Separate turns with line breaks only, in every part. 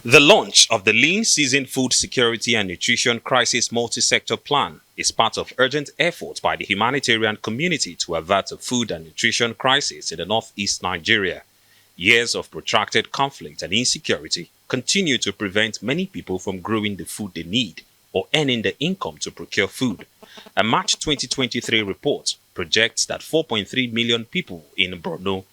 The launch of the Lean Season Food Security and Nutrition Crisis Multi-Sector Plan is part of urgent efforts by the humanitarian community to avert a food and nutrition crisis in the northeast Nigeria. Years of protracted conflict and insecurity continue to prevent many people from growing the food they need or earning the income to procure food. A March 2023 report projects that 4.3 million people in Borno,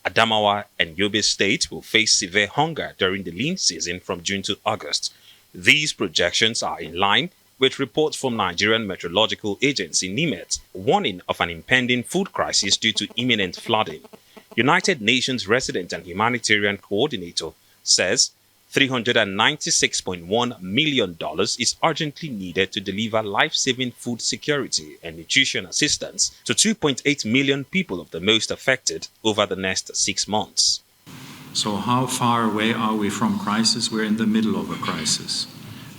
Adamawa and Yobe State will face severe hunger during the lean season from June to August. These projections are in line with reports from Nigerian Meteorological Agency (NIMET) warning of an impending food crisis due to imminent flooding. United Nations Resident and Humanitarian Coordinator says $396.1 million is urgently needed to deliver life-saving food security and nutrition assistance to 2.8 million people of the most affected over the next 6 months.
So how far away are we from crisis? We're in the middle of a crisis.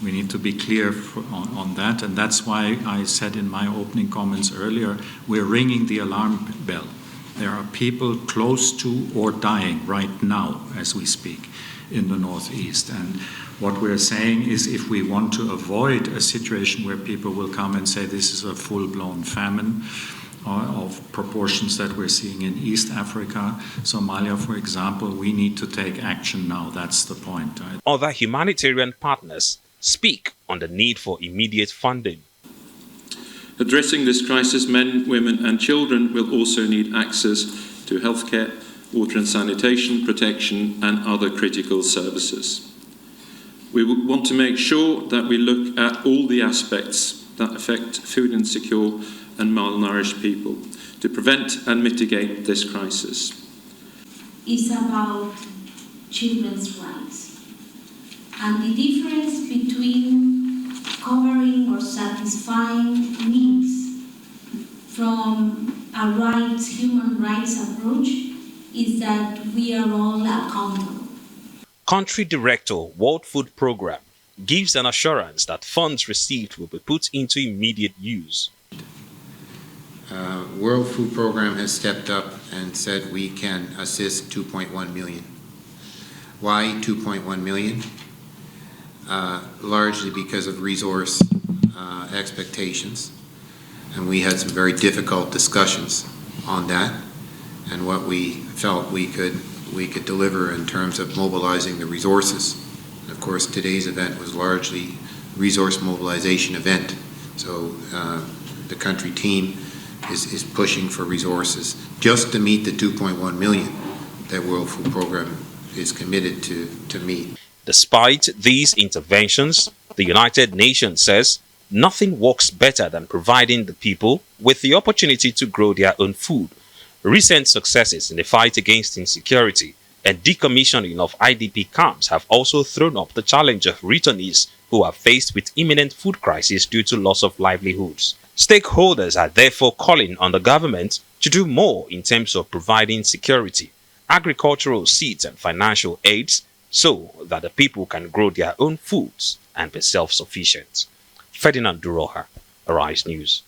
We need to be clear on that, and that's why I said in my opening comments earlier, we're ringing the alarm bell. There are people close to or dying right now as we speak in the Northeast. And what we're saying is if we want to avoid a situation where people will come and say this is a full-blown famine of proportions that we're seeing in East Africa, Somalia, for example, we need to take action now. That's the point.
Other humanitarian partners speak on the need for immediate funding.
Addressing this crisis, men, women and children will also need access to healthcare, water and sanitation, protection and other critical services. We want to make sure that we look at all the aspects that affect food insecure and malnourished people to prevent and mitigate this crisis.
It's about children's rights and the difference between covering or satisfying needs from a human rights approach is that we are all accountable.
Country Director, World Food Programme, gives an assurance that funds received will be put into immediate use.
World Food Programme has stepped up and said we can assist 2.1 million. Why 2.1 million? Largely because of resource expectations, and we had some very difficult discussions on that and what we felt we could deliver in terms of mobilizing the resources. And of course, today's event was largely resource mobilization event. So the country team is pushing for resources just to meet the 2.1 million that World Food Programme is committed to meet.
Despite these interventions, the United Nations says nothing works better than providing the people with the opportunity to grow their own food. Recent successes in the fight against insecurity and decommissioning of IDP camps have also thrown up the challenge of returnees who are faced with imminent food crisis due to loss of livelihoods. Stakeholders are therefore calling on the government to do more in terms of providing security, agricultural seeds and financial aids so that the people can grow their own foods and be self-sufficient. Ferdinand Duroha, Arise News.